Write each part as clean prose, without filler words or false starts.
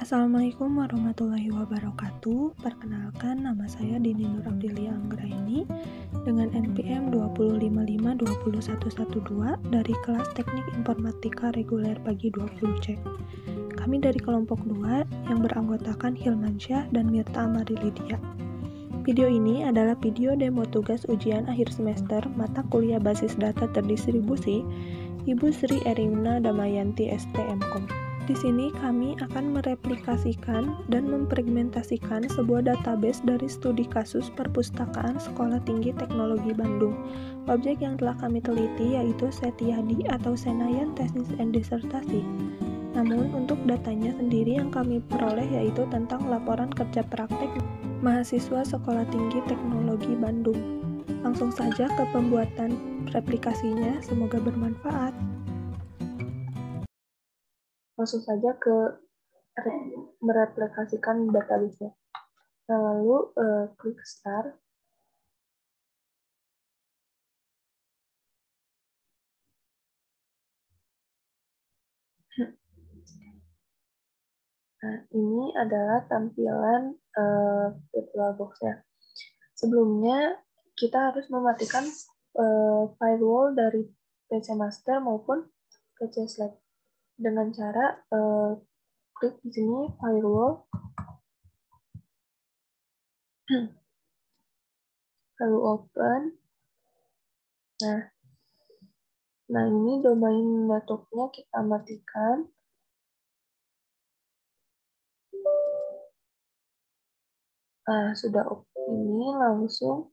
Assalamualaikum warahmatullahi wabarakatuh. Perkenalkan, nama saya Dini Nur Abdilia Anggraini dengan NPM 205520112 dari kelas Teknik Informatika Reguler Pagi 20C. Kami dari kelompok 2 yang beranggotakan Hilmansyah dan Mirta Amari Lydia. Video ini adalah video demo tugas ujian akhir semester mata kuliah basis data terdistribusi Ibu Sri Erina Damayanti STMkom. Di sini kami akan mereplikasikan dan memfragmentasikan sebuah database dari studi kasus perpustakaan Sekolah Tinggi Teknologi Bandung. Objek yang telah kami teliti yaitu Setiadi atau Senayan Tesis and Disertasi. Namun untuk datanya sendiri yang kami peroleh yaitu tentang laporan kerja praktek mahasiswa Sekolah Tinggi Teknologi Bandung. Langsung saja ke pembuatan replikasinya, semoga bermanfaat. Langsung saja ke mereplikasikan database-nya. Lalu klik start. Nah, ini adalah tampilan VirtualBox-nya. Sebelumnya kita harus mematikan firewall dari PC Master maupun PC Slack dengan cara klik di sini firewall, lalu open. Nah ini domain networknya kita matikan. Nah sudah open, ini langsung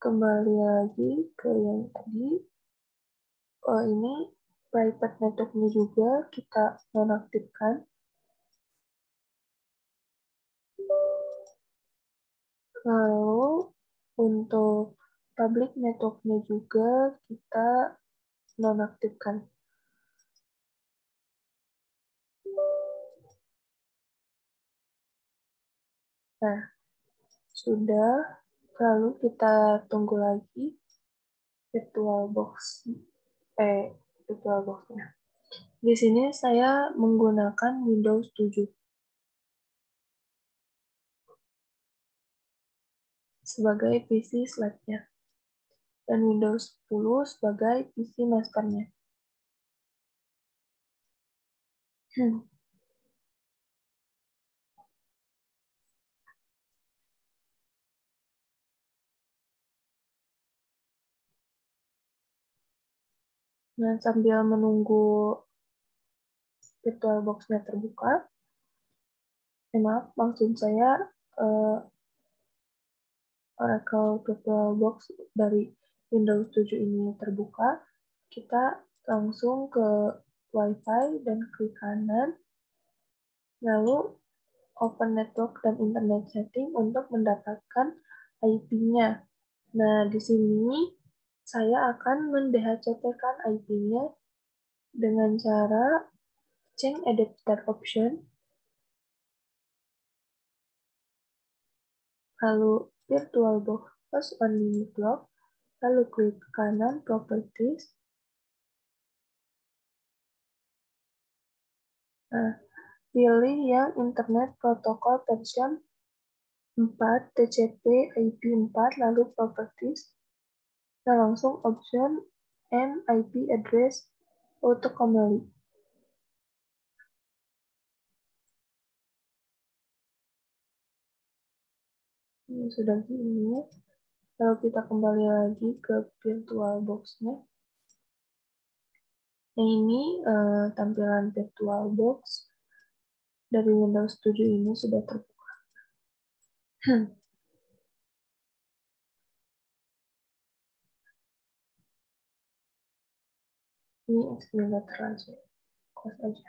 kembali lagi ke yang tadi. Ini private networknya juga kita nonaktifkan. Lalu untuk public networknya juga kita nonaktifkan. Nah, sudah. Lalu kita tunggu lagi VirtualBox-nya. Di sini saya menggunakan Windows 7 sebagai PC Slack-nya dan Windows 10 sebagai PC Master-nya. Nah, sambil menunggu VirtualBox-nya terbuka, maaf, maksud saya Oracle VirtualBox dari Windows 7 ini terbuka, kita langsung ke Wi-Fi dan klik kanan, lalu Open Network dan Internet Setting untuk mendapatkan IP-nya. Nah, di sini saya akan mendhcp-kan IP-nya dengan cara change adapter option, lalu VirtualBox host only block, lalu klik kanan properties. Nah, pilih yang Internet Protocol version 4 TCP IP 4 lalu properties. Nah, langsung option and IP address untuk kembali. Ini sudah gini. Lalu kita kembali lagi ke VirtualBox-nya. Nah, ini tampilan VirtualBox dari Windows 7 ini sudah terbuka. Ini accelerator aja, close aja.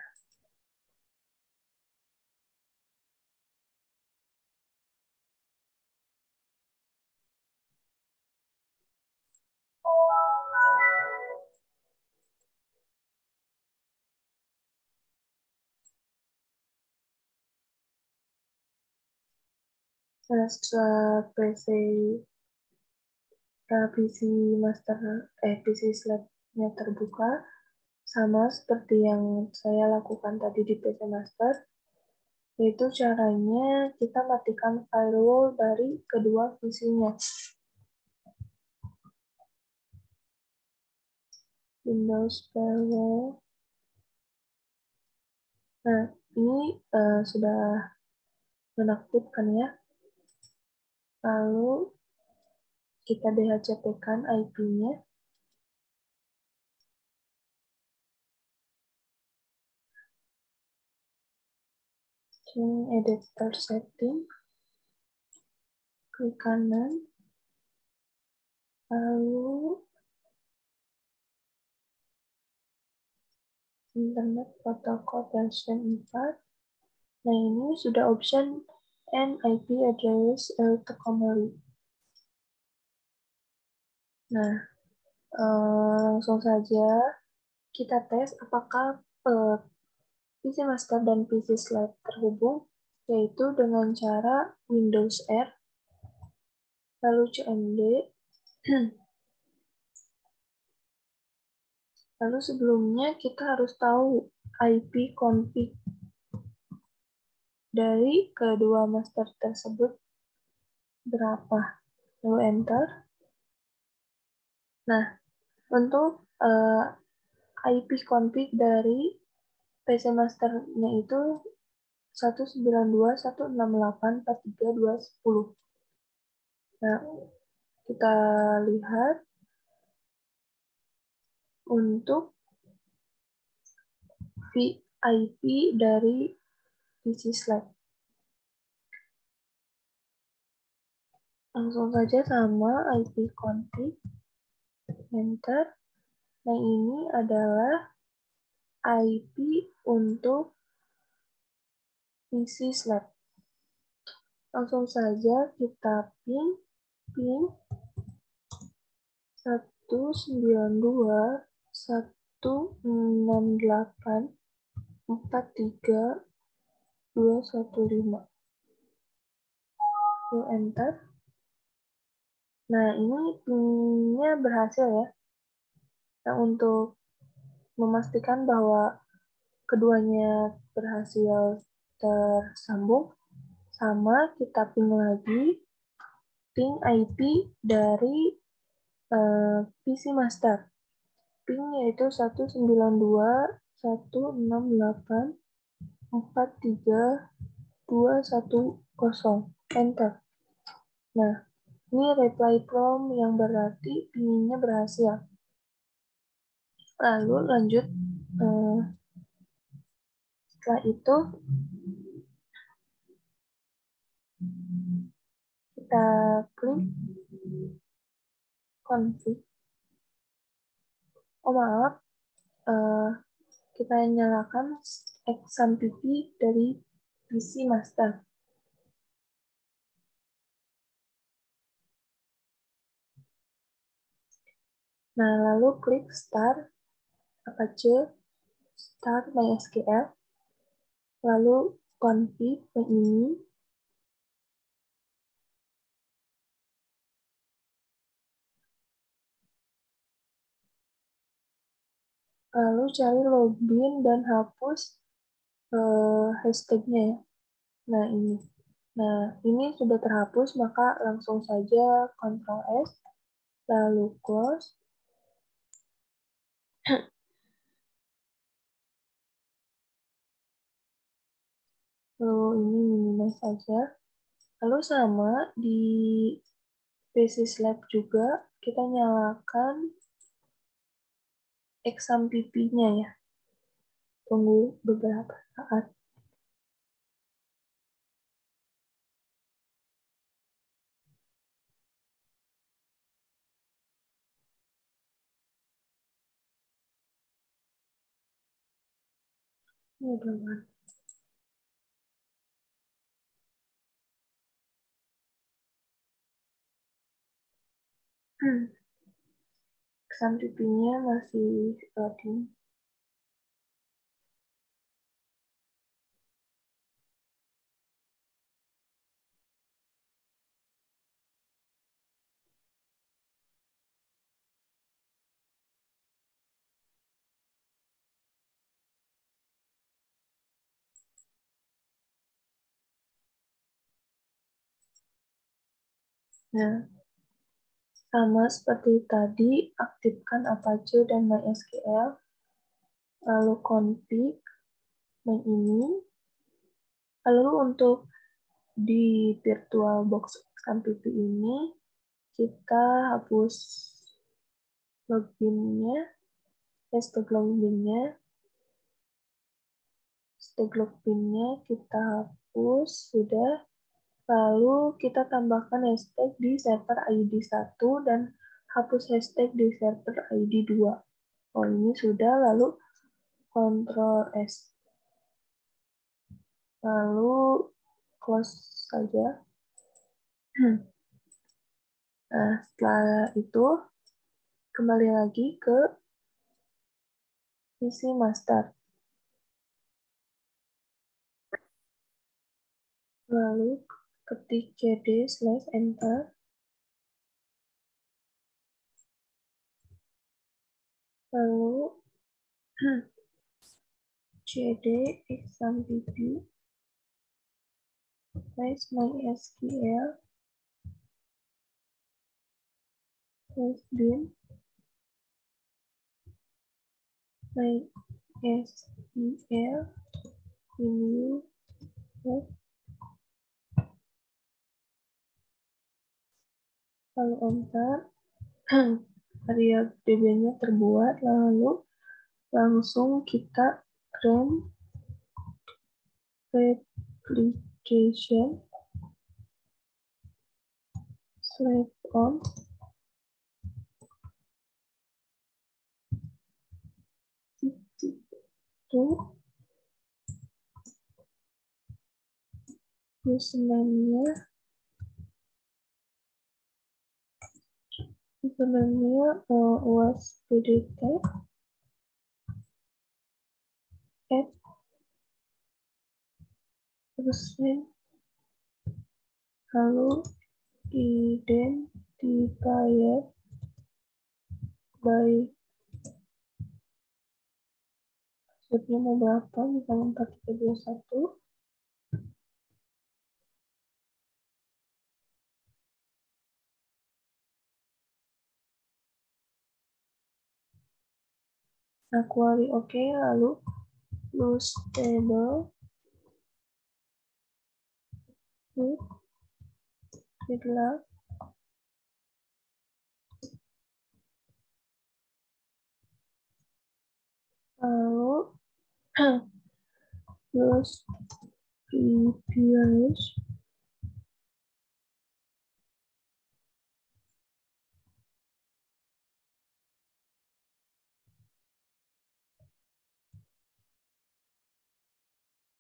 Nah, setelah PC Slack-nya terbuka, sama seperti yang saya lakukan tadi di PC Master, Yaitu caranya kita matikan firewall dari kedua PC-nya. Windows firewall. Nah, ini sudah menaktifkan ya. Lalu kita DHCP-kan IP-nya. Change editor setting. Klik kanan. Lalu Internet Protocol version 4. Nah, ini sudah option and IP address autocomplete. Nah, langsung saja kita tes apakah PC Master dan PC Slide terhubung, yaitu dengan cara Windows R, lalu cmd, lalu sebelumnya kita harus tahu IP config dari kedua master tersebut berapa, lalu enter. Nah, untuk IP config dari PC Master-nya itu 192.168.43.210. Nah, kita lihat untuk VIP dari PC Slide. Langsung saja sama IP config, enter. Nah, ini adalah IP untuk PC Slide. Langsung saja kita ping 192.168.43.215. Lalu enter. Nah, ini pingnya berhasil ya. Nah, untuk memastikan bahwa keduanya berhasil tersambung, sama kita ping lagi ping IP dari PC Master. Ping yaitu 192.168.43.210. Enter. Nah, ini reply from yang berarti pingnya berhasil. Lalu lanjut, setelah itu kita klik config. Oh maaf, kita nyalakan XAMPP dari PC Master. Nah, lalu klik Start Apache Start MySQL, lalu config ini, lalu cari login dan hapus hashtagnya ya. Nah, ini. Nah, ini sudah terhapus, maka langsung saja Ctrl S, lalu close. Lalu ini minimize saja. Lalu sama di PC Slab juga kita nyalakan XAMPP-nya ya. Tunggu beberapa saat. Ini belum. XAMPP-nya masih loading. Nah, sama seperti tadi, aktifkan Apache dan MySQL, lalu config ini. Lalu untuk di VirtualBox XAMPP ini, kita hapus loginnya, hashtag loginnya kita hapus, sudah. Lalu kita tambahkan hashtag di server ID 1 dan hapus hashtag di server ID 2. Oh, ini sudah, lalu Ctrl S. Lalu close saja. Nah, setelah itu kembali lagi ke PC master. Lalu ketik cd/enter. Lalu cd XAMPP /MySQL /bin MySQL new. Lalu enter. Area DB-nya terbuat, lalu langsung kita run replication /on to username-nya was pdt %, lalu identifier by passwordnya mau berapa, misalnya 4321. Nah, query oke, lalu use table with lalu use previous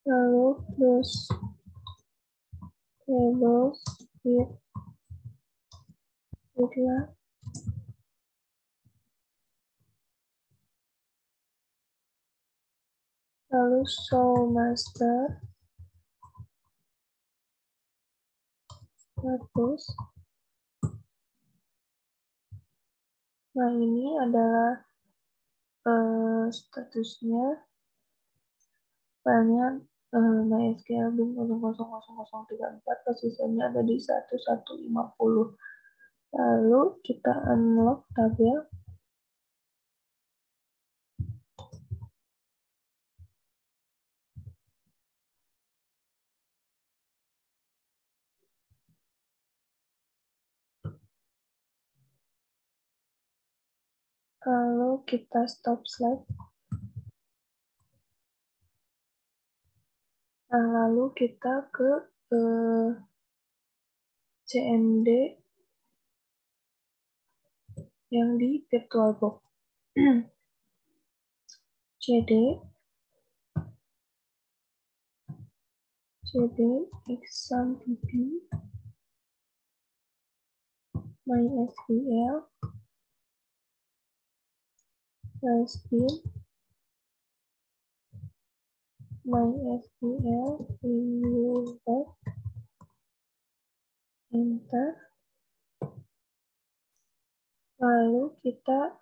lalu use tables with lalu show master status. Nah, ini adalah statusnya. Filenya MySQL bin 000034, posisinya ada di 1150. Lalu kita unlock tabel. Lalu kita stop slide. Nah, lalu kita ke CMD yang di VirtualBox. cd XAMPP MySQL /bin MySQL remover, enter. Lalu kita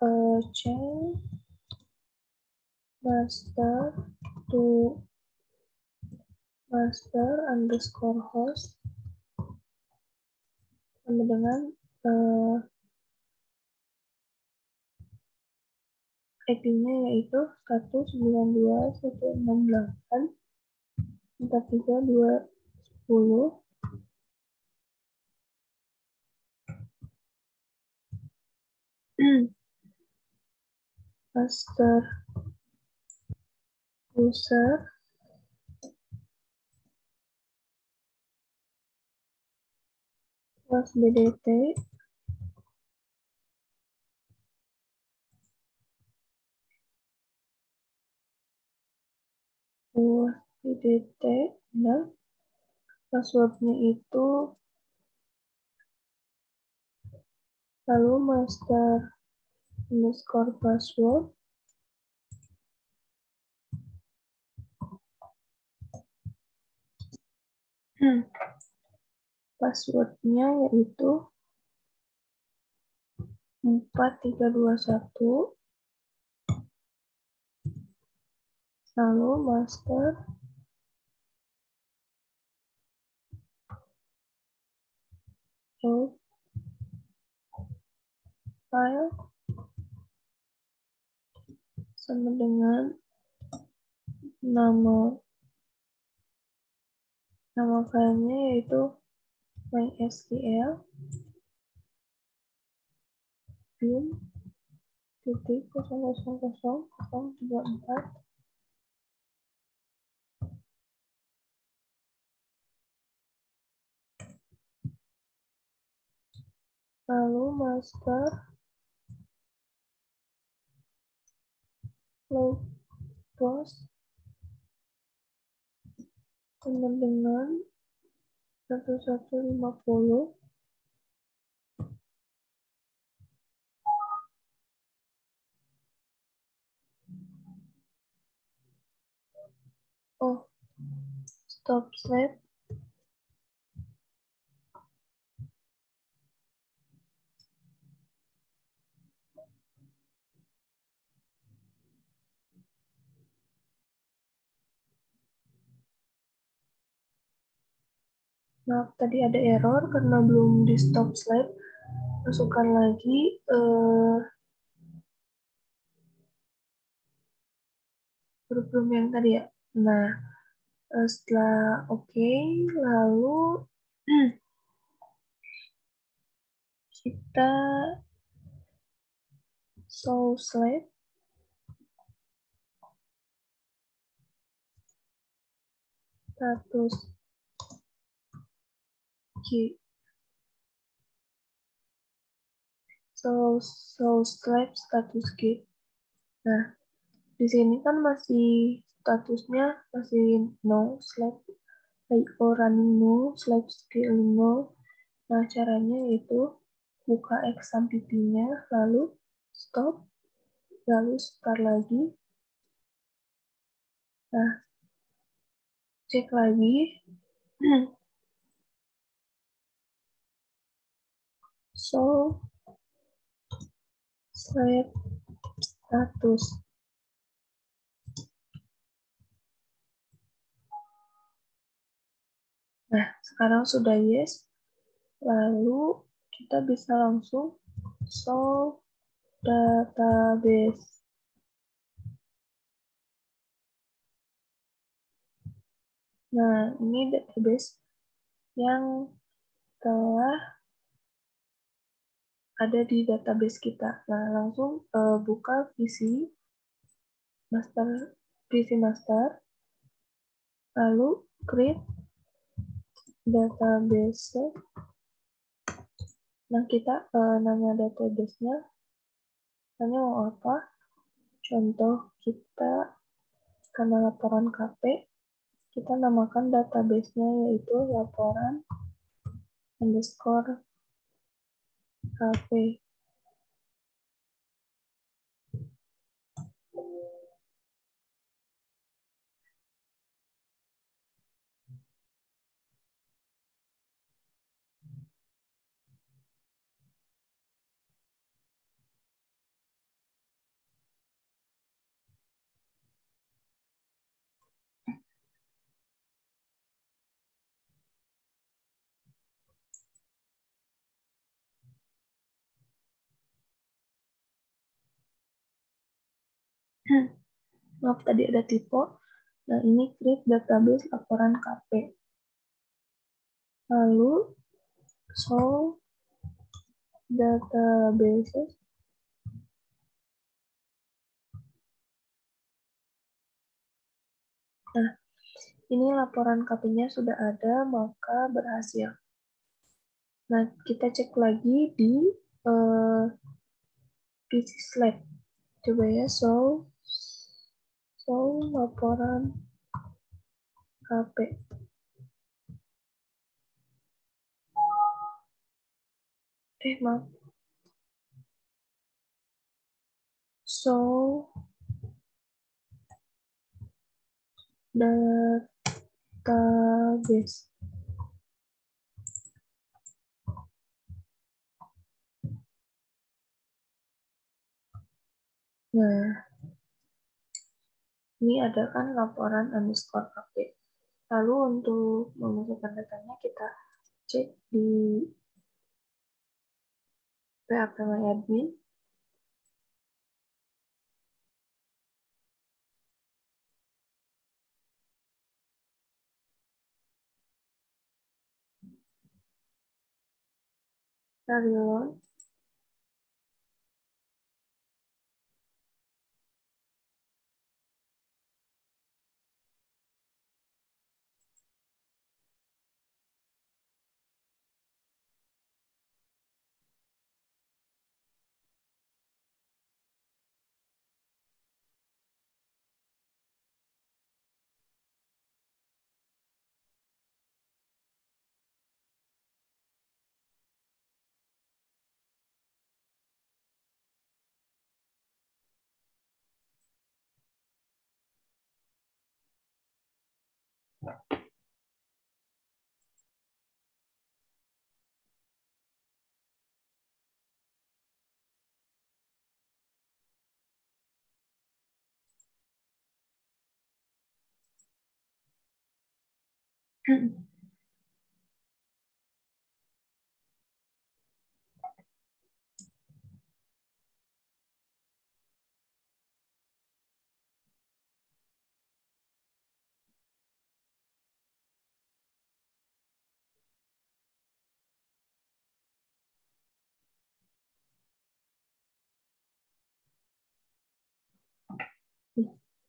change master to master_host. sama dengan IP-nya yaitu 192.168.43.210. Master user plus BDT plus BDT dan passwordnya itu lalu master underscore password passwordnya yaitu 4321 lalu master file sama dengan nama filenya yaitu mysql bin titik 0000034 lalu master logpost sama dengan 1150 stop slide. Maaf, tadi ada error karena belum di stop slide. Masukkan lagi huruf yang tadi ya. Nah, setelah oke, lalu kita show slide status G. So slide status G. Nah, di sini kan masih statusnya masih no slide IO running no slide scaling no. Nah, caranya yaitu buka XAMPP-nya, lalu stop, lalu start lagi. Nah, cek lagi. So, slide status. Nah, sekarang sudah yes. Lalu kita bisa langsung show database. Nah, ini database yang telah ada di database kita. Nah, langsung buka PC master, lalu create database. Nah, kita nama database-nya hanya mau apa? Contoh kita karena laporan KP, kita namakan database-nya yaitu laporan underscore KP. Maaf, tadi ada typo. Nah, ini create database laporan KP. Lalu, show databases. Nah, ini laporan KP-nya sudah ada, maka berhasil. Nah, kita cek lagi di PC Slack. Coba ya, show laporan KP. Maaf. Show database. Nah, ini ada kan laporan underscore KP. Lalu untuk memasukkan datanya kita cek di phpMyAdmin. Kita reload.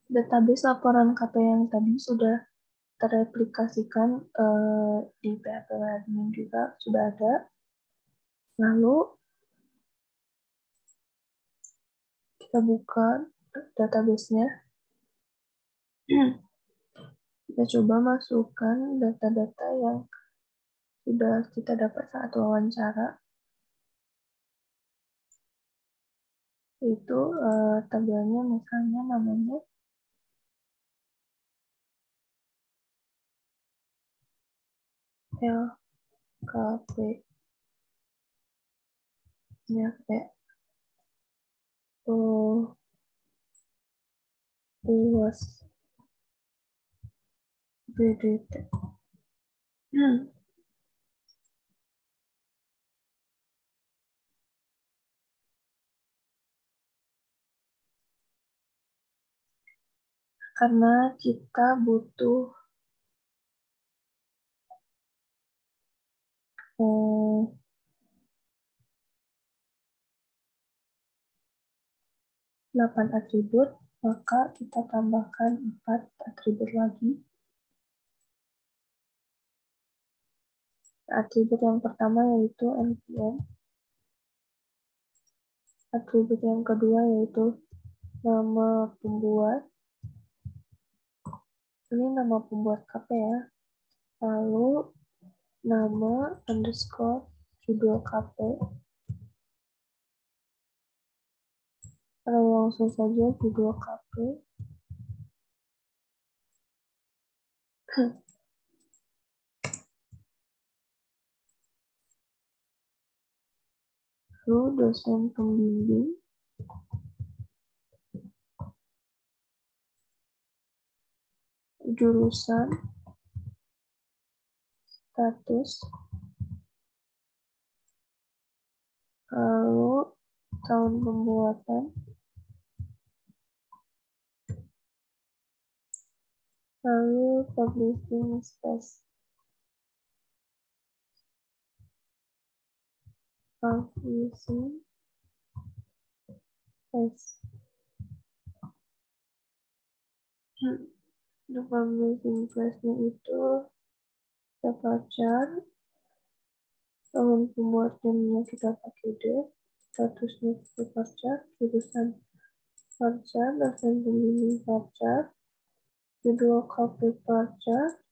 Database laporan KP yang tadi sudah terreplikasikan di phpMyAdmin juga sudah ada. Lalu kita buka database-nya. Kita coba masukkan data-data yang sudah kita dapat saat wawancara. Itu tabelnya misalnya namanya LKP. Ya, kayak UAS BDT. Karena kita butuh 8 atribut, maka kita tambahkan 4 atribut lagi. Atribut yang pertama yaitu npm. Atribut yang kedua yaitu nama pembuat. Ini nama pembuat KP ya. Lalu nama underscore judul KP. Lalu langsung saja judul KP. Lalu dosen pembimbing. Jurusan. Status. Lalu tahun pembuatan. Lalu publishing space. Publishing space. Untuk publishing space-nya itu terpacar, tahun pembuatannya kita pakai D, statusnya kita pacar, jurusan pacar, dosen pembimbing pacar, judul KP pacar,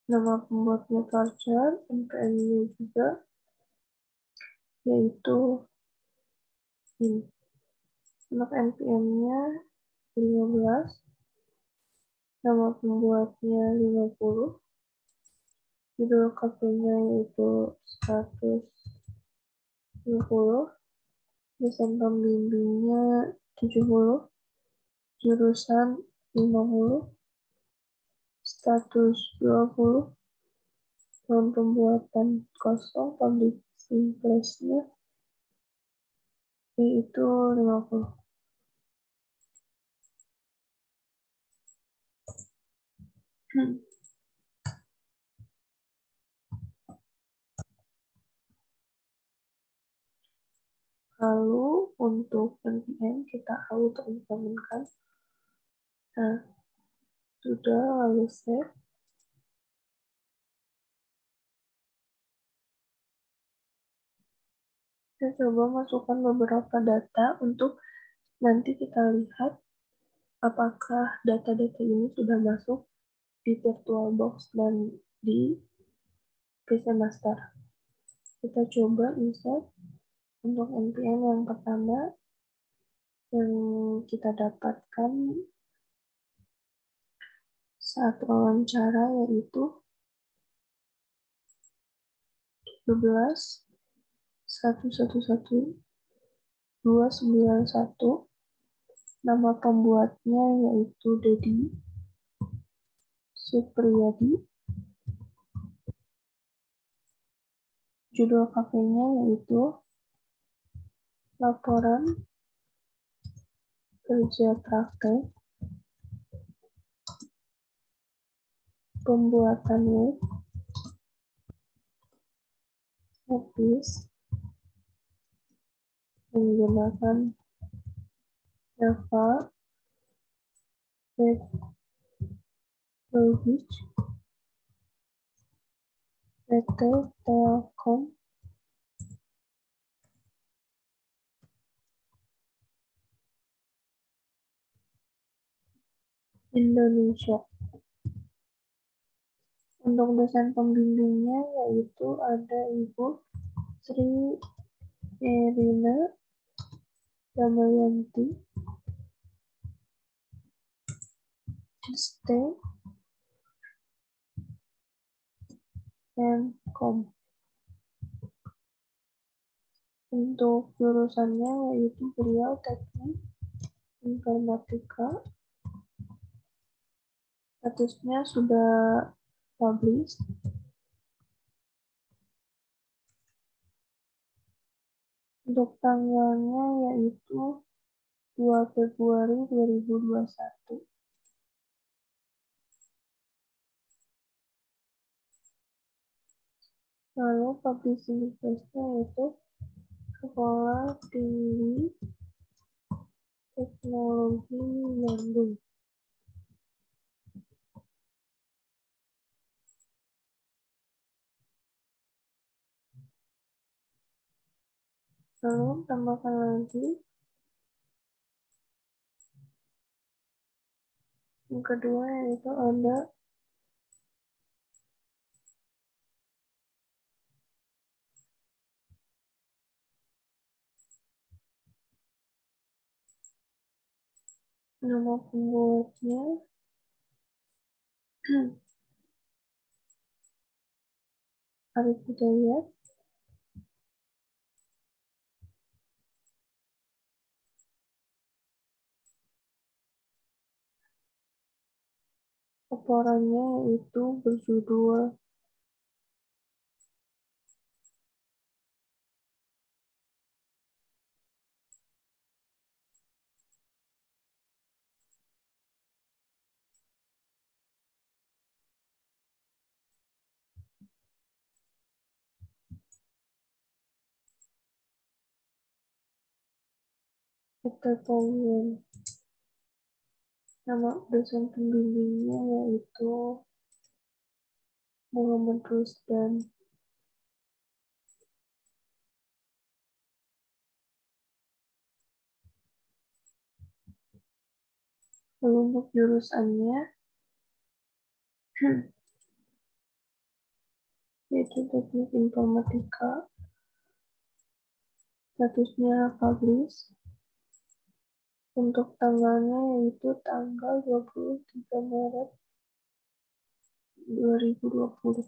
nama pembuatnya pacar, NPM-nya juga, yaitu ini. Untuk NPM-nya 15, nama pembuatnya 50, judul KP-nya yaitu 150, dosen pembimbingnya 70, jurusan 50, status 20, tahun pembuatan kosong, publishing place-nya yaitu 50. Lalu untuk NPM kita auto implementkan. Nah, sudah, lalu save. Kita coba masukkan beberapa data untuk nanti kita lihat apakah data-data ini sudah masuk di VirtualBox dan di PC Master. Kita coba insert. Untuk NPM yang pertama yang kita dapatkan saat wawancara yaitu 17 111 291, nama pembuatnya yaitu Dedi Supriyadi, judul KP-nya yaitu laporan kerja praktek, pembuatan web, Office menggunakan Java, Web Logic, PT Telkom, Indonesia. Untuk dosen pembimbingnya yaitu ada Ibu Sri Erina Damayanti, ST, M.Com. Untuk jurusannya yaitu beliau teknik informatika, statusnya sudah publish. Untuk tanggalnya yaitu 2 Februari 2021. Lalu publishing place-nya yaitu Sekolah Tinggi Teknologi Bandung. Lalu tambahkan lagi yang kedua yaitu ada nama pembuatnya Arif Hidayat, laporannya yaitu berjudul Pengetahuan. Nama dosen pembimbingnya yaitu Muhammad Rusdan. Lalu untuk jurusannya yaitu teknik informatika, statusnya publish, untuk tanggalnya yaitu tanggal 23 Maret 2020.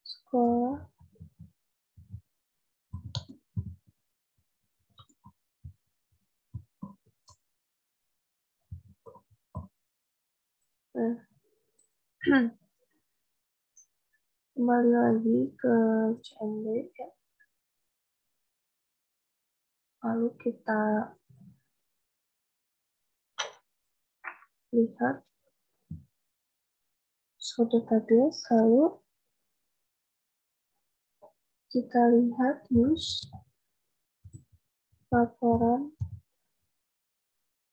Sekolah kembali lagi ke CMD ya. Lalu kita lihat database, lalu kita lihat use laporan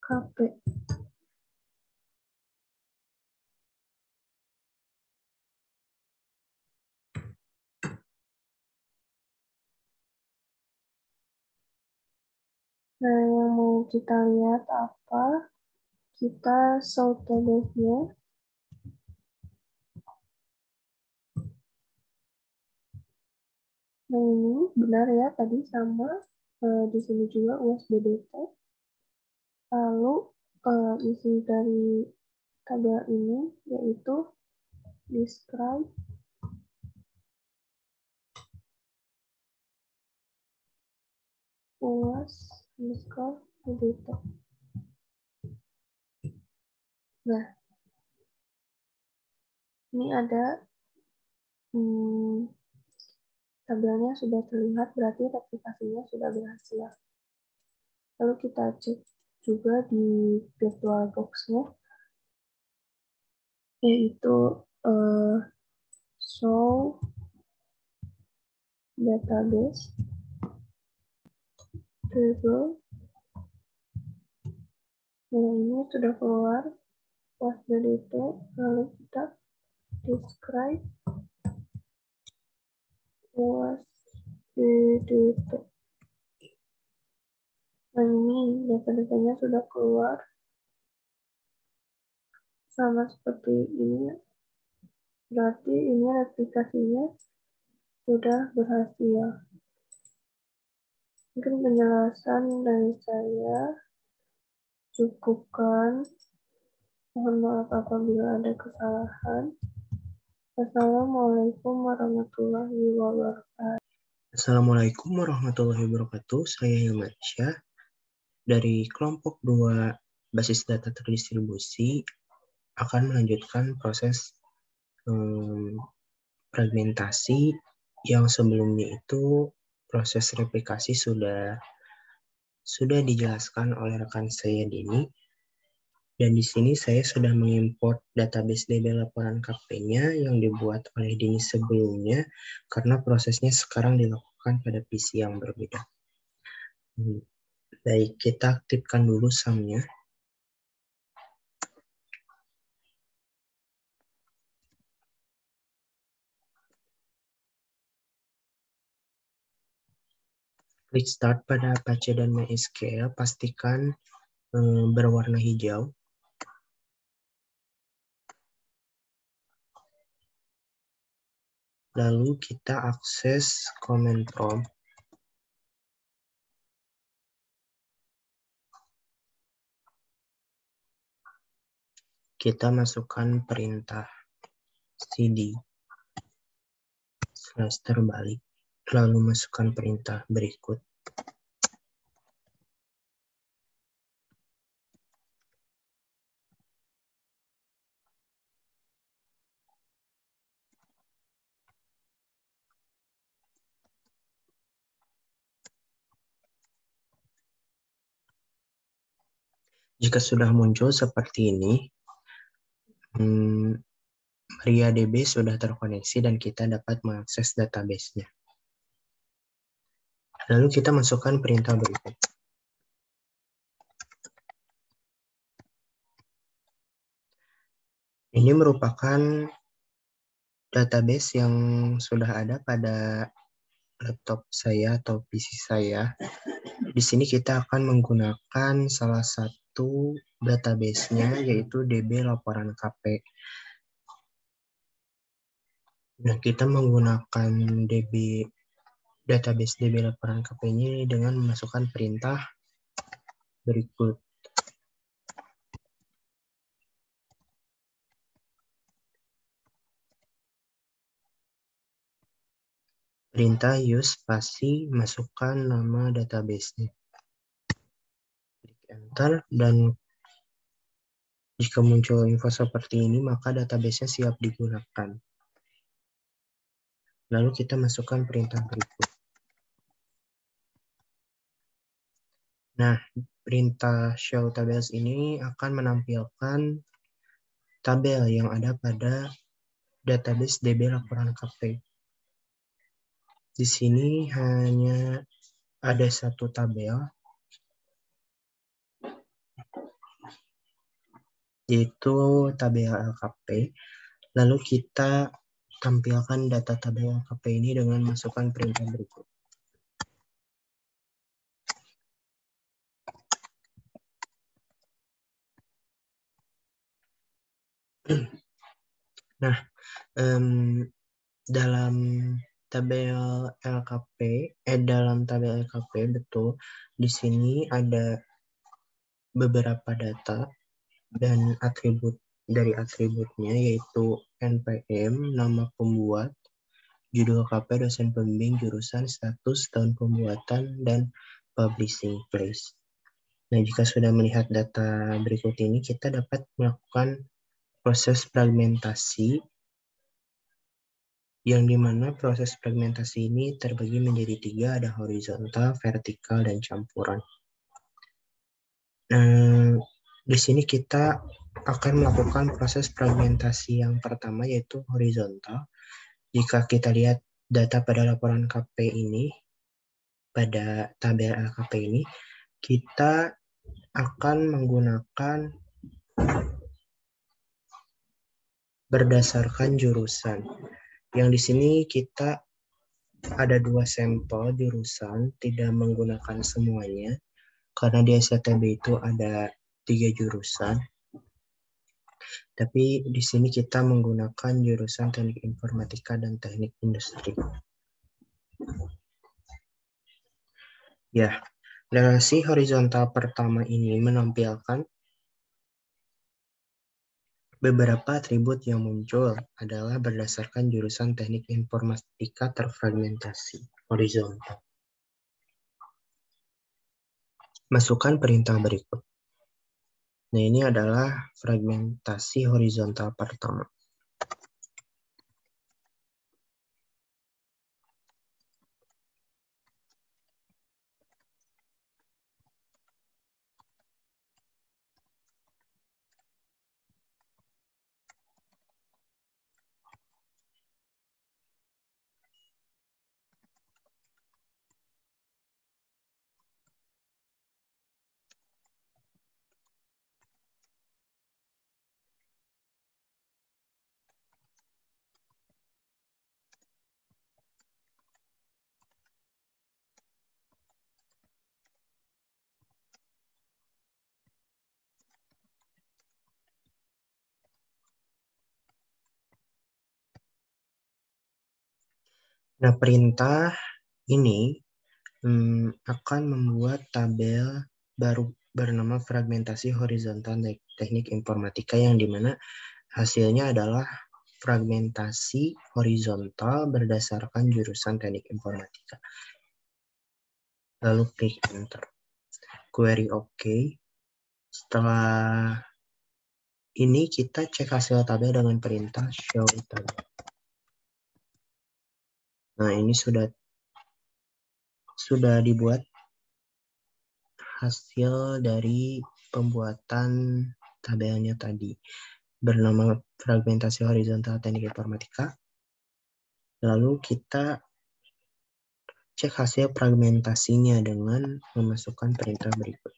KP. Nah, yang mau kita lihat apa? Kita sort database-nya. Nah, ini benar ya, tadi sama di sini juga USBDT. Lalu isi dari tabel ini yaitu describe USBDT. Nah, ini ada tabelnya sudah terlihat, berarti replikasinya sudah berhasil. Lalu kita cek juga di VirtualBox-nya, yaitu show database table. Nah, ini sudah keluar USBDT, lalu kita describe USBDT. Nah, ini data-datanya sudah keluar sama seperti ini, berarti ini replikasinya sudah berhasil. Mungkin penjelasan dari saya cukupkan. Mohon maaf apabila ada kesalahan. Assalamualaikum warahmatullahi wabarakatuh. Assalamualaikum warahmatullahi wabarakatuh. Saya Hilmansyah dari kelompok 2 basis data terdistribusi akan melanjutkan proses fragmentasi yang sebelumnya itu proses replikasi sudah dijelaskan oleh rekan saya Denny. Dan di sini saya sudah mengimport database DB laporan KP-nya yang dibuat oleh Denny sebelumnya karena prosesnya sekarang dilakukan pada PC yang berbeda. Baik, kita aktifkan dulu SAM-nya. Klik Start pada Apache dan MySQL, pastikan berwarna hijau. Lalu kita akses command prompt. Kita masukkan perintah cd / terbalik, lalu masukkan perintah berikut. Jika sudah muncul seperti ini, MariaDB sudah terkoneksi dan kita dapat mengakses database-nya. Lalu kita masukkan perintah berikut. Ini merupakan database yang sudah ada pada laptop saya atau PC saya. Di sini kita akan menggunakan salah satu database-nya, yaitu DB laporan KP. Nah, kita menggunakan database DB laporan KP ini dengan memasukkan perintah berikut. Perintah use spasi, masukkan nama database-nya. Klik enter, dan jika muncul info seperti ini, maka database-nya siap digunakan. Lalu kita masukkan perintah berikut. Nah, perintah show tables ini akan menampilkan tabel yang ada pada database DB laporan KP. Di sini hanya ada satu tabel, yaitu tabel LKP. Lalu kita tampilkan data tabel LKP ini dengan masukkan perintah berikut. Nah, dalam tabel LKP betul, di sini ada beberapa data dan atribut dari atributnya, yaitu NPM, nama pembuat, judul KP, dosen pembimbing, jurusan, status, tahun pembuatan, dan publishing place. Nah, jika sudah melihat data berikut ini, kita dapat melakukan proses fragmentasi, yang dimana proses fragmentasi ini terbagi menjadi 3, ada horizontal, vertikal, dan campuran. Di sini kita akan melakukan proses fragmentasi yang pertama, yaitu horizontal. Jika kita lihat data pada laporan KP ini, pada tabel LKP ini, kita akan menggunakan berdasarkan jurusan. Yang di sini kita ada 2 sampel jurusan, tidak menggunakan semuanya, karena di SCTB itu ada 3 jurusan. Tapi di sini kita menggunakan jurusan teknik informatika dan teknik industri. Ya, relasi horizontal pertama ini menampilkan beberapa atribut yang muncul adalah berdasarkan jurusan teknik informatika terfragmentasi horizontal. Masukkan perintah berikut. Nah, ini adalah fragmentasi horizontal pertama. Nah, perintah ini akan membuat tabel baru bernama fragmentasi horizontal teknik informatika, yang dimana hasilnya adalah fragmentasi horizontal berdasarkan jurusan teknik informatika. Lalu klik enter. Query OK. Setelah ini kita cek hasil tabel dengan perintah show tabel. Nah, ini sudah dibuat hasil dari pembuatan tabelnya tadi, bernama fragmentasi horizontal teknik informatika. Lalu kita cek hasil fragmentasinya dengan memasukkan perintah berikut.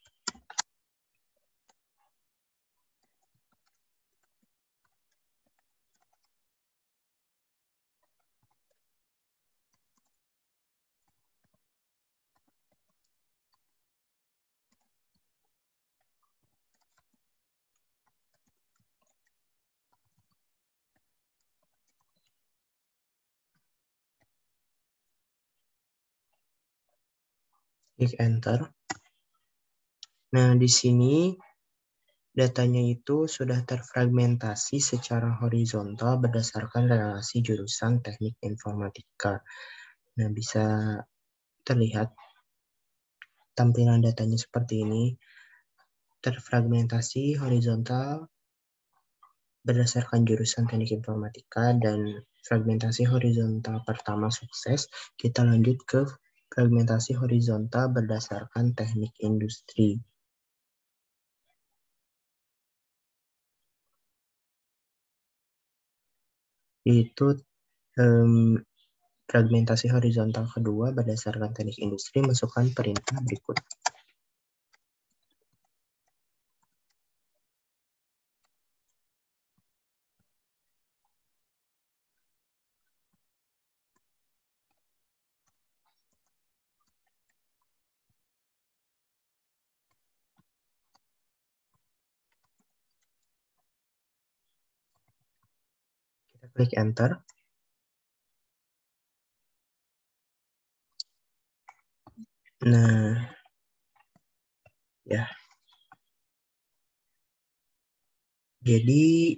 Klik enter. Nah, di sini datanya itu sudah terfragmentasi secara horizontal berdasarkan relasi jurusan teknik informatika. Nah, bisa terlihat tampilan datanya seperti ini. Terfragmentasi horizontal berdasarkan jurusan teknik informatika dan fragmentasi horizontal pertama sukses. Kita lanjut ke fragmentasi horizontal berdasarkan teknik industri. Itu fragmentasi horizontal kedua berdasarkan teknik industri, masukkan perintah berikut. Kita klik enter. Nah, ya. Jadi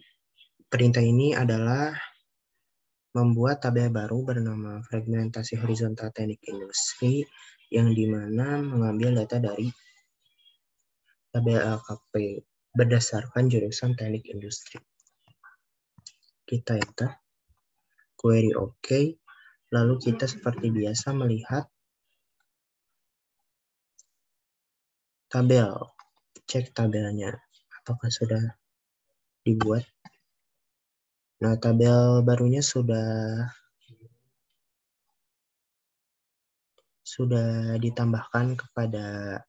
perintah ini adalah membuat tabel baru bernama fragmentasi horizontal teknik industri yang dimana mengambil data dari tabel LKP berdasarkan jurusan teknik industri. Kita enter, query OK, lalu kita seperti biasa melihat tabel, cek tabelnya apakah sudah dibuat. Nah, tabel barunya sudah ditambahkan kepada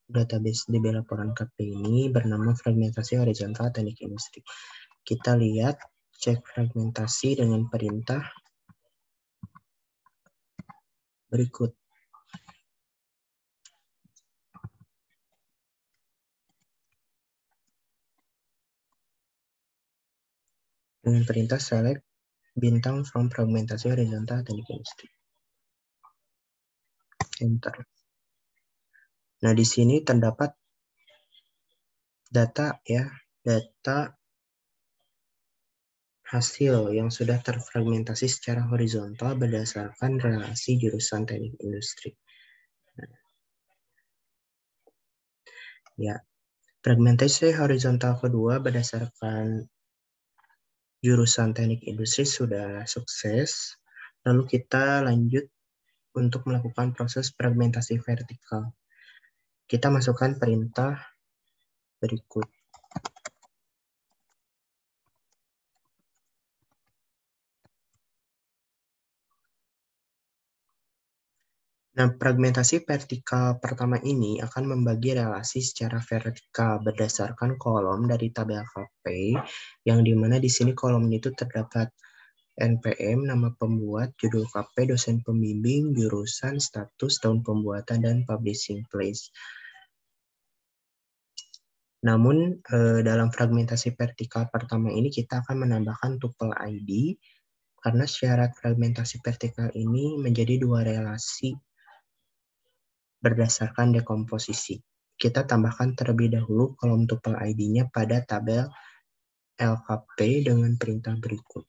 database DB laporan KP ini bernama fragmentasi horizontal teknik industri. Kita lihat cek fragmentasi dengan perintah berikut. Dengan perintah select bintang from fragmentasi horizontal teknik industri. Enter. Nah, di sini terdapat data hasil yang sudah terfragmentasi secara horizontal berdasarkan relasi jurusan teknik industri. Ya, fragmentasi horizontal kedua berdasarkan jurusan teknik industri sudah sukses. Lalu kita lanjut untuk melakukan proses fragmentasi vertikal. Kita masukkan perintah berikut. Nah, fragmentasi vertikal pertama ini akan membagi relasi secara vertikal berdasarkan kolom dari tabel KP, yang dimana di sini kolom itu terdapat NPM, nama pembuat, judul KP, dosen pembimbing, jurusan, status, tahun pembuatan, dan publishing place. Namun, dalam fragmentasi vertikal pertama ini kita akan menambahkan tuple ID, karena syarat fragmentasi vertikal ini menjadi dua relasi berdasarkan dekomposisi. Kita tambahkan terlebih dahulu kolom tuple ID-nya pada tabel LKP dengan perintah berikut.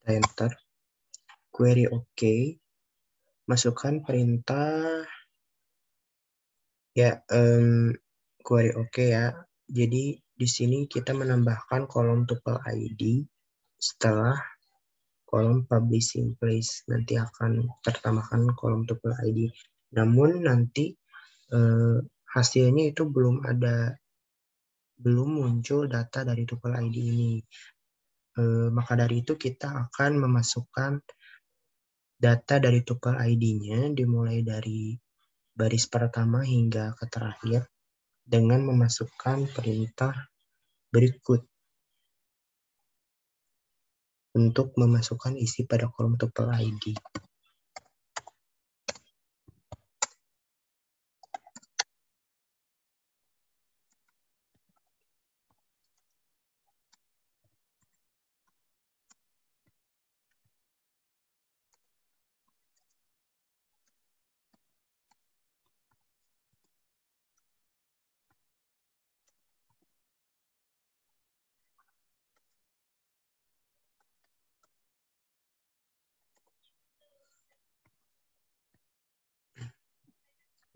Kita enter. query OK, masukkan perintah ya, query OK ya. Jadi di sini kita menambahkan kolom tuple ID setelah kolom publishing place. Nanti akan tertambahkan kolom tuple ID. Namun nanti hasilnya itu belum muncul data dari tuple ID ini. Maka dari itu kita akan memasukkan data dari tuple ID-nya dimulai dari baris pertama hingga ke terakhir dengan memasukkan perintah berikut untuk memasukkan isi pada kolom tuple ID.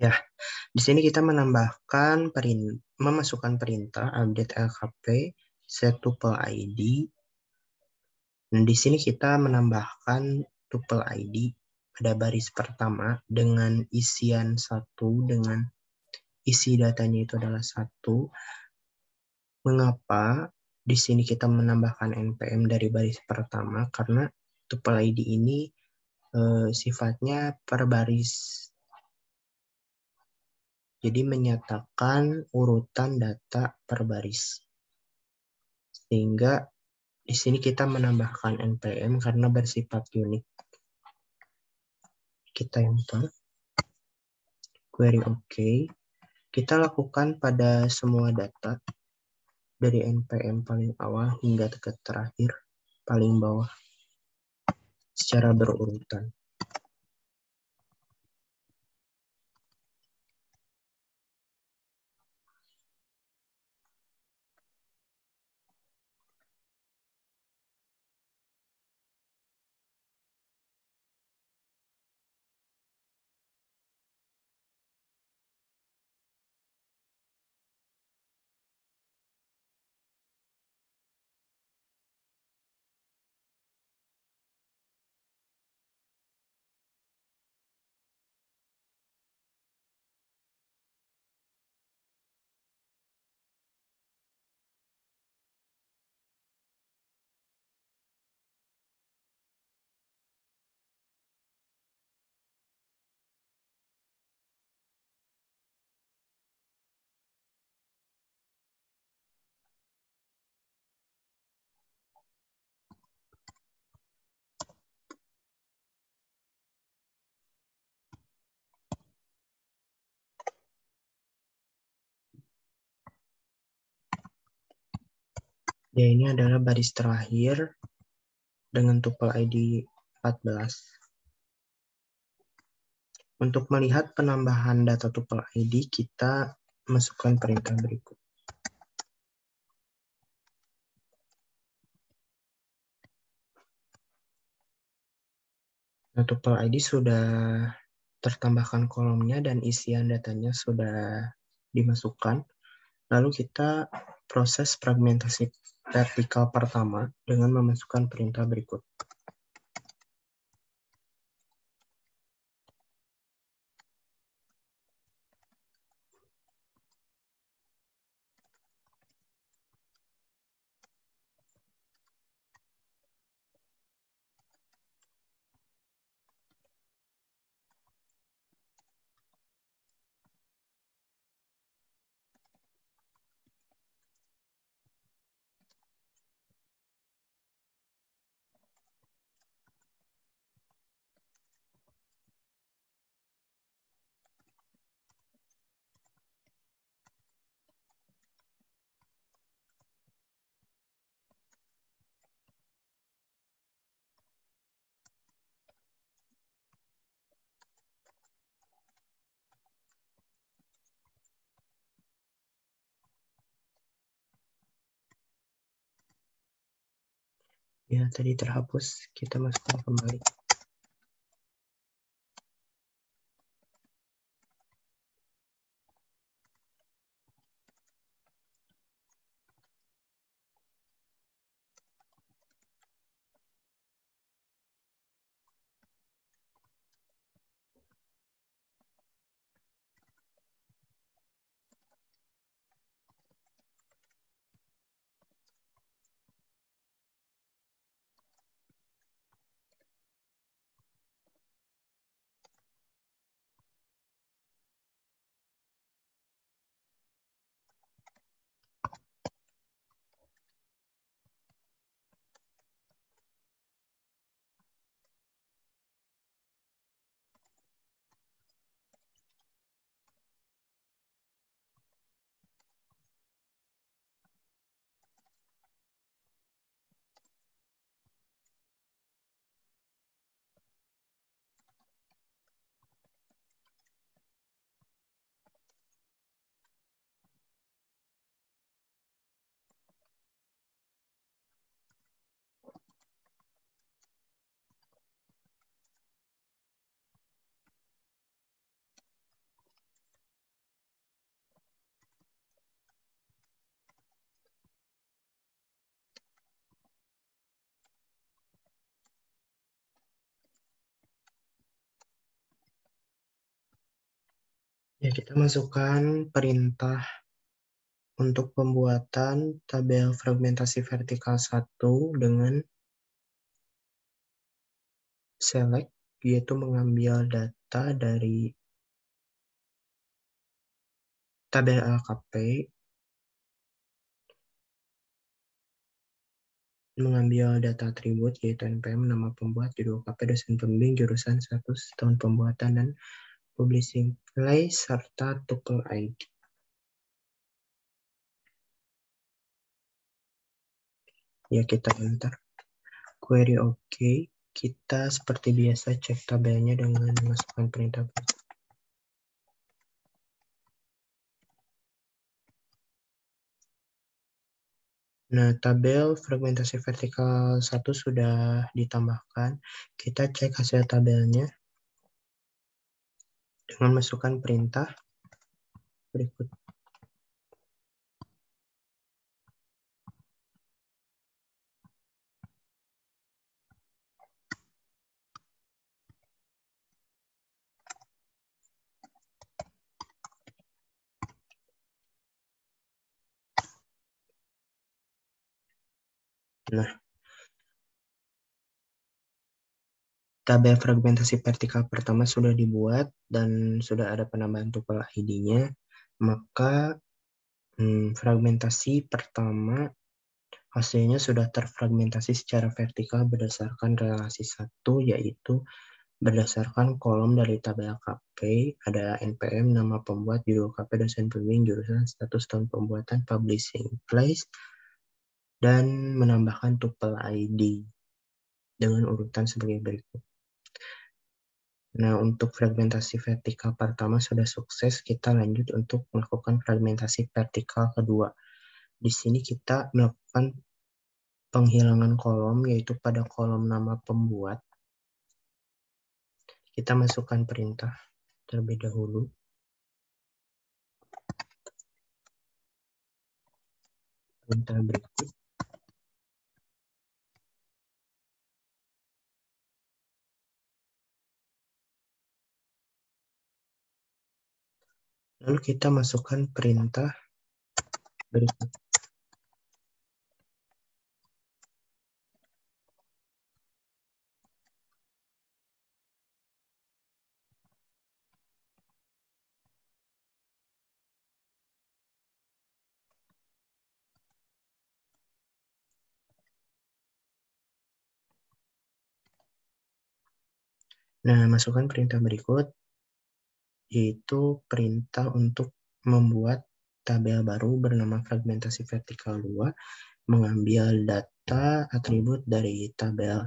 Ya, di sini kita memasukkan perintah update LKP set tuple ID. Dan di sini kita menambahkan tuple ID pada baris pertama dengan isian 1 dengan isi datanya itu adalah 1. Mengapa di sini kita menambahkan npm dari baris pertama? Karena tuple ID ini sifatnya per baris. Jadi menyatakan urutan data per baris. Sehingga di sini kita menambahkan npm karena bersifat unik. Kita enter. Query OK. Kita lakukan pada semua data dari npm paling awal hingga ke terakhir paling bawah secara berurutan. Ya, ini adalah baris terakhir dengan tuple ID 14. Untuk melihat penambahan data tuple ID, kita masukkan perintah berikut. Nah, tuple ID sudah tertambahkan kolomnya dan isian datanya sudah dimasukkan. Lalu kita proses fragmentasi vertikal pertama dengan memasukkan perintah berikut. Ya, tadi terhapus, kita masukkan kembali. Ya, kita masukkan perintah untuk pembuatan tabel fragmentasi vertikal 1 dengan select, yaitu mengambil data dari tabel LKP, mengambil data atribut yaitu NPM, nama pembuat, judul KP, dosen pembimbing, jurusan, status, tahun pembuatan, dan publishing place, serta tuple ID. Ya, kita enter. Query OK. Kita seperti biasa cek tabelnya dengan memasukkan perintah. Nah, tabel fragmentasi vertikal 1 sudah ditambahkan. Kita cek hasil tabelnya dengan masukkan perintah berikut. Nah, tabel fragmentasi vertikal pertama sudah dibuat dan sudah ada penambahan tuple ID-nya. Maka fragmentasi pertama hasilnya sudah terfragmentasi secara vertikal berdasarkan relasi 1, yaitu berdasarkan kolom dari tabel KP, ada NPM, nama pembuat, judul KP, dosen pembimbing, jurusan, status tahun pembuatan, publishing place, dan menambahkan tuple ID dengan urutan sebagai berikut. Nah, untuk fragmentasi vertikal pertama sudah sukses, kita lanjut untuk melakukan fragmentasi vertikal kedua. Di sini kita melakukan penghilangan kolom, yaitu pada kolom nama pembuat. Kita masukkan perintah terlebih dahulu. Perintah berikut. Lalu kita masukkan perintah berikut. Nah, masukkan perintah berikut, yaitu perintah untuk membuat tabel baru bernama fragmentasi vertikal 2, mengambil data atribut dari tabel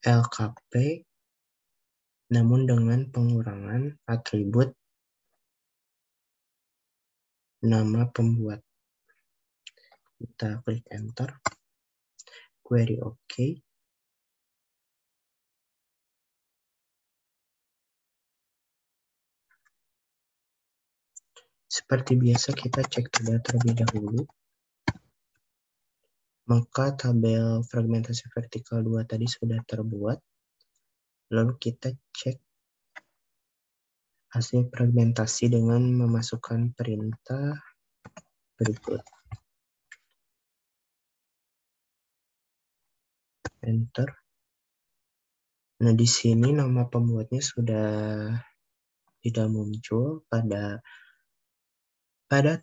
LKP, namun dengan pengurangan atribut nama pembuat. Kita klik enter, query OK. Seperti biasa kita cek tabel terlebih dahulu. Maka tabel fragmentasi vertikal 2 tadi sudah terbuat. Lalu kita cek hasil fragmentasi dengan memasukkan perintah berikut. Enter. Nah, di sini nama pembuatnya sudah tidak muncul pada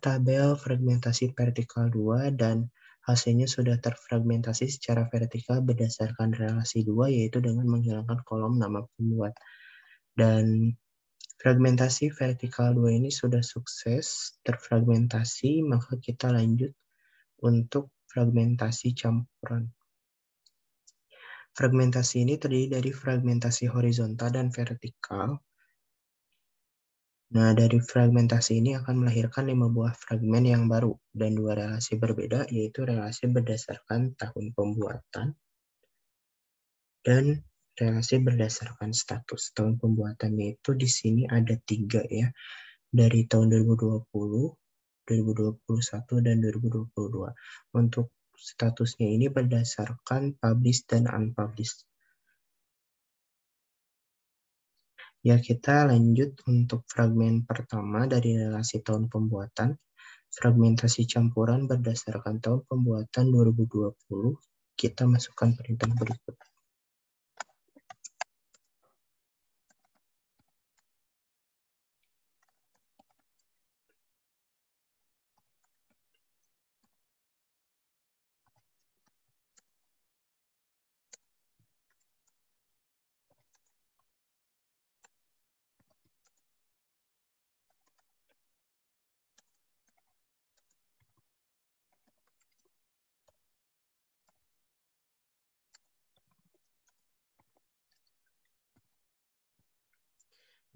tabel fragmentasi vertikal 2 dan hasilnya sudah terfragmentasi secara vertikal berdasarkan relasi 2, yaitu dengan menghilangkan kolom nama pembuat. Dan fragmentasi vertikal 2 ini sudah sukses terfragmentasi, maka kita lanjut untuk fragmentasi campuran. Fragmentasi ini terdiri dari fragmentasi horizontal dan vertikal. Nah, dari fragmentasi ini akan melahirkan 5 buah fragmen yang baru dan 2 relasi berbeda, yaitu relasi berdasarkan tahun pembuatan dan relasi berdasarkan status. Tahun pembuatannya itu di sini ada 3 ya, dari tahun 2020, 2021, dan 2022. Untuk statusnya ini berdasarkan published dan unpublished. Ya, kita lanjut untuk fragmen pertama dari relasi tahun pembuatan. Fragmentasi campuran berdasarkan tahun pembuatan 2020. Kita masukkan perintah berikut.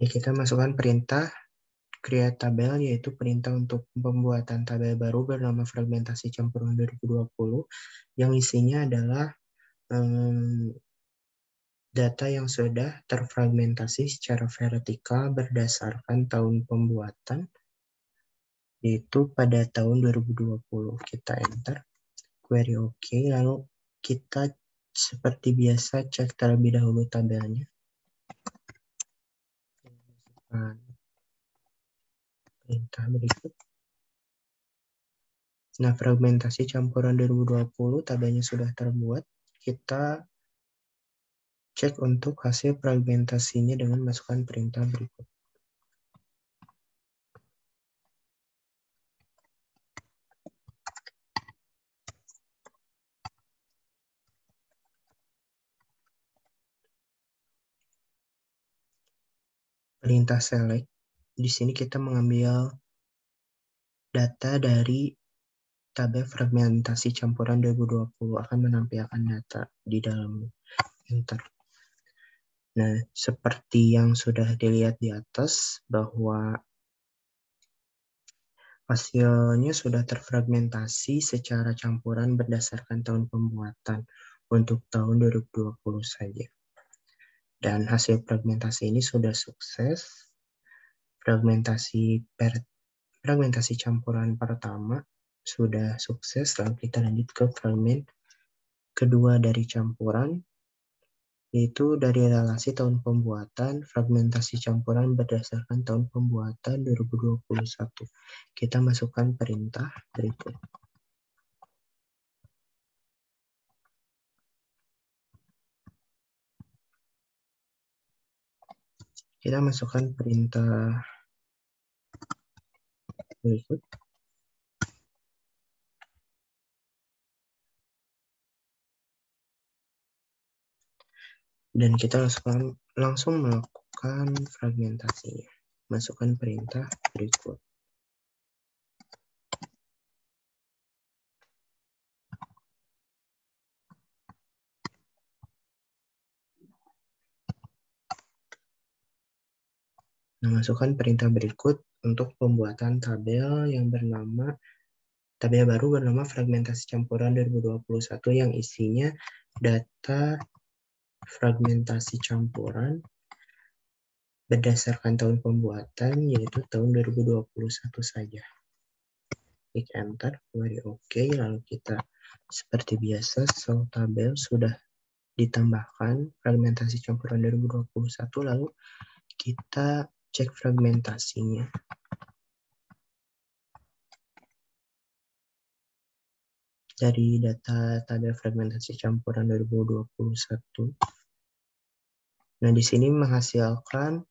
Ya, kita masukkan perintah create tabel, yaitu perintah untuk pembuatan tabel baru bernama fragmentasi campuran 2020, yang isinya adalah data yang sudah terfragmentasi secara vertikal berdasarkan tahun pembuatan, yaitu pada tahun 2020. Kita enter, query OK, lalu kita seperti biasa cek terlebih dahulu tabelnya. Perintah berikut. Nah, fragmentasi campuran 2020 tabelnya sudah terbuat. Kita cek untuk hasil fragmentasinya dengan masukkan perintah berikut. Perintah select. Di sini kita mengambil data dari tabel fragmentasi campuran 2020, akan menampilkan data di dalam. Enter. Nah, seperti yang sudah dilihat di atas, bahwa hasilnya sudah terfragmentasi secara campuran berdasarkan tahun pembuatan untuk tahun 2020 saja. Dan hasil fragmentasi ini sudah sukses. Fragmentasi campuran pertama sudah sukses. Lalu kita lanjut ke fragmen kedua dari campuran, yaitu dari relasi tahun pembuatan, fragmentasi campuran berdasarkan tahun pembuatan 2021. Kita masukkan perintah berikut. Kita masukkan perintah berikut. Dan kita langsung melakukan fragmentasinya. Masukkan perintah berikut. Nah, masukkan perintah berikut untuk pembuatan tabel yang bernama tabel baru bernama fragmentasi campuran 2021, yang isinya data fragmentasi campuran berdasarkan tahun pembuatan, yaitu tahun 2021 saja. Klik enter, query OK, lalu kita seperti biasa show tabel sudah ditambahkan fragmentasi campuran 2021, lalu kita cek fragmentasinya. Dari data tabel fragmentasi campuran 2021. Nah, di sini menghasilkan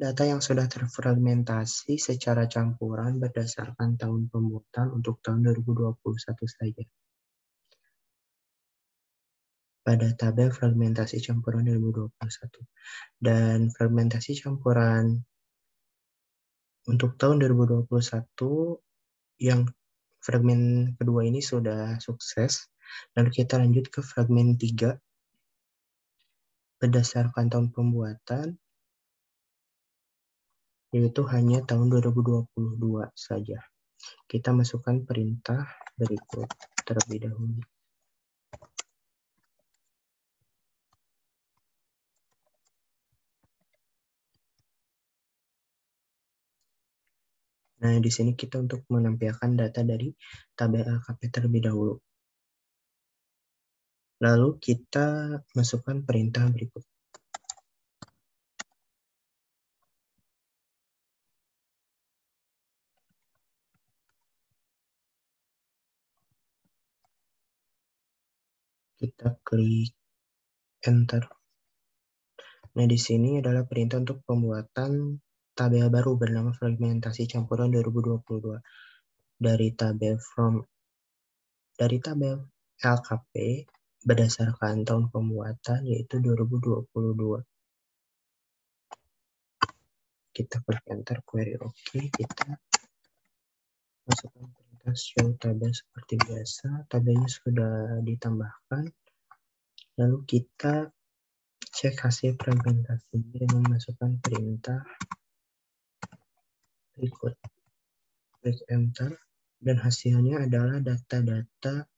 data yang sudah terfragmentasi secara campuran berdasarkan tahun pembuatan untuk tahun 2021 saja. Pada tabel fragmentasi campuran 2021. Dan fragmentasi campuran untuk tahun 2021 yang fragmen kedua ini sudah sukses. Lalu kita lanjut ke fragmen 3 berdasarkan tahun pembuatan, yaitu hanya tahun 2022 saja. Kita masukkan perintah berikut terlebih dahulu. Nah, di sini kita untuk menampilkan data dari tabel LKP terlebih dahulu. Lalu kita masukkan perintah berikut. Kita klik enter. Nah, di sini adalah perintah untuk pembuatan tabel baru bernama fragmentasi campuran 2022 dari tabel LKP berdasarkan tahun pembuatan yaitu 2022. Kita klik enter, query OK, kita masukkan perintah show tabel seperti biasa, tabelnya sudah ditambahkan. Lalu kita cek hasil fragmentasinya dengan masukkan perintah berikut. Klik enter, dan hasilnya adalah data-data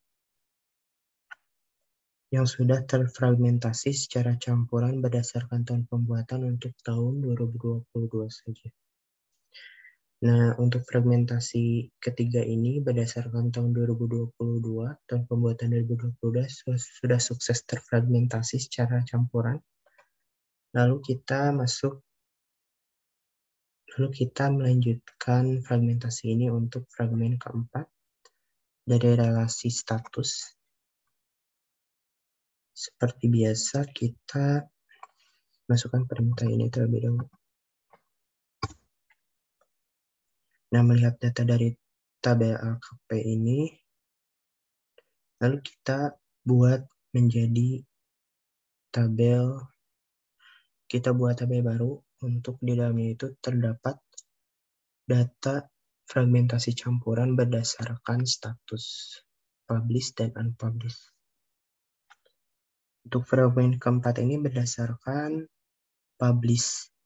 yang sudah terfragmentasi secara campuran berdasarkan tahun pembuatan untuk tahun 2022 saja. Nah, untuk fragmentasi ketiga ini berdasarkan tahun 2022, tahun pembuatan 2022 sudah sukses terfragmentasi secara campuran. Lalu kita melanjutkan fragmentasi ini untuk fragmen keempat dari relasi status. Seperti biasa, kita masukkan perintah ini terlebih dahulu. Nah, melihat data dari tabel LKP ini, lalu kita buat tabel baru untuk di dalamnya itu terdapat data fragmentasi campuran berdasarkan status publish dan unpublished. Untuk fragmen keempat ini berdasarkan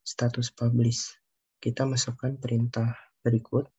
status publish. Kita masukkan perintah berikut.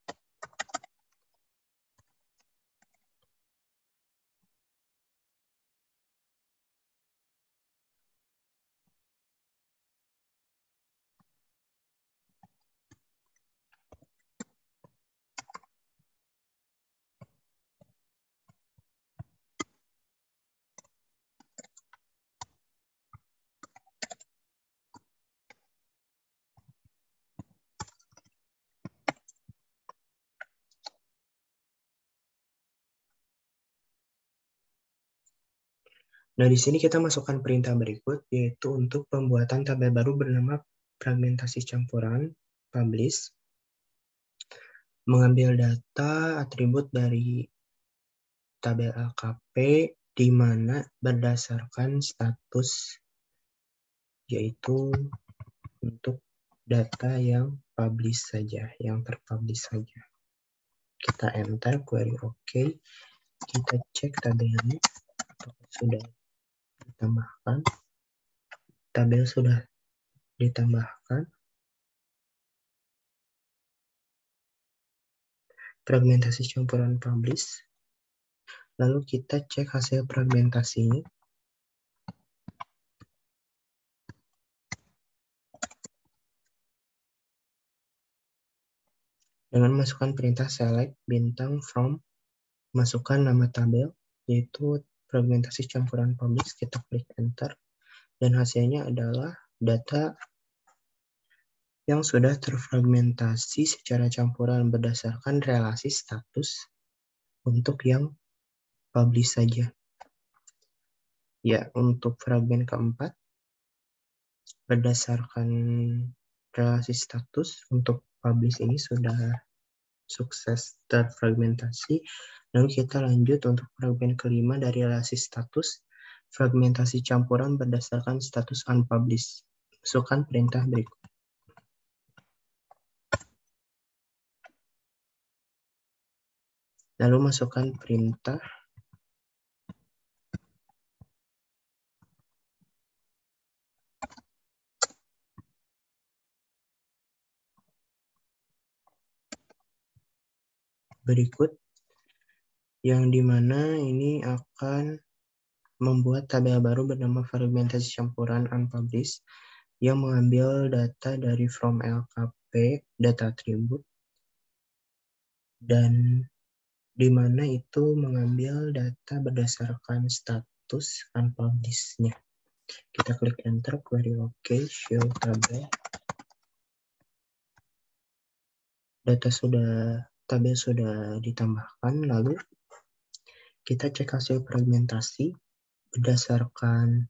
Nah, di sini kita masukkan perintah berikut, yaitu untuk pembuatan tabel baru bernama fragmentasi campuran publish, mengambil data atribut dari tabel LKP di mana berdasarkan status, yaitu untuk data yang publish saja, yang terpublish saja. Kita enter, query OK, kita cek tabelnya sudah ditambahkan. Tabel sudah ditambahkan. Fragmentasi campuran publish. Lalu kita cek hasil fragmentasinya. Dengan masukkan perintah select bintang from, masukkan nama tabel, yaitu fragmentasi campuran publish, kita klik enter, dan hasilnya adalah data yang sudah terfragmentasi secara campuran berdasarkan relasi status untuk yang publish saja. Ya, untuk fragmen keempat, berdasarkan relasi status untuk publish ini sudah sukses terfragmentasi. Lalu kita lanjut untuk fragmen kelima dari relasi status, fragmentasi campuran berdasarkan status unpublished. Masukkan perintah berikut. Lalu masukkan perintah berikut, yang dimana ini akan membuat tabel baru bernama fragmentasi campuran unpublished yang mengambil data dari from LKP, data atribut, dan di mana itu mengambil data berdasarkan status unpublished-nya. Kita klik enter, query OK, show tabel. Tabel sudah ditambahkan, lalu kita cek hasil fragmentasi berdasarkan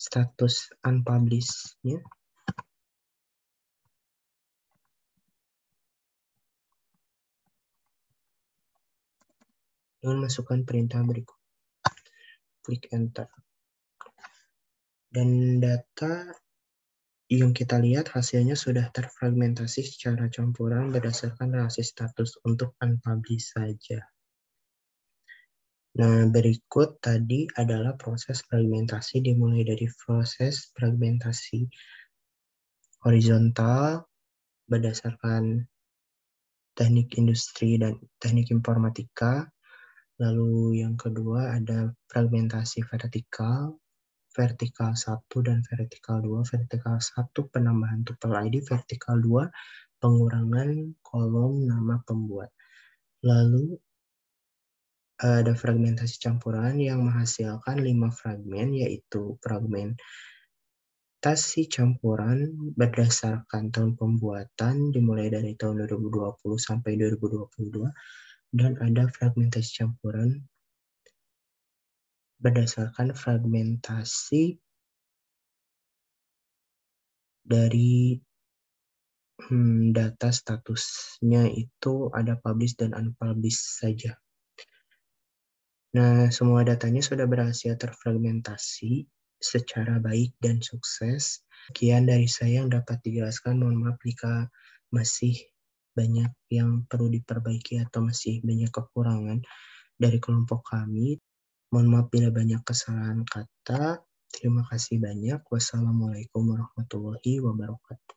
status unpublished-nya. Dengan masukkan perintah berikut. Klik enter. Dan data yang kita lihat hasilnya sudah terfragmentasi secara campuran berdasarkan relasi status untuk unpublished saja. Nah, berikut tadi adalah proses fragmentasi, dimulai dari proses fragmentasi horizontal berdasarkan teknik industri dan teknik informatika. Lalu yang kedua ada fragmentasi vertikal 1 dan vertikal 2. Vertikal 1 penambahan tuple ID, vertikal 2 pengurangan kolom nama pembuat. Lalu ada fragmentasi campuran yang menghasilkan 5 fragmen, yaitu fragmentasi campuran berdasarkan tahun pembuatan dimulai dari tahun 2020 sampai 2022, dan ada fragmentasi campuran berdasarkan fragmentasi dari data statusnya itu ada publish dan unpublished saja. Nah, semua datanya sudah berhasil terfragmentasi secara baik dan sukses. Sekian dari saya yang dapat dijelaskan. Mohon maaf jika masih banyak yang perlu diperbaiki atau masih banyak kekurangan dari kelompok kami. Mohon maaf bila banyak kesalahan kata. Terima kasih banyak. Wassalamualaikum warahmatullahi wabarakatuh.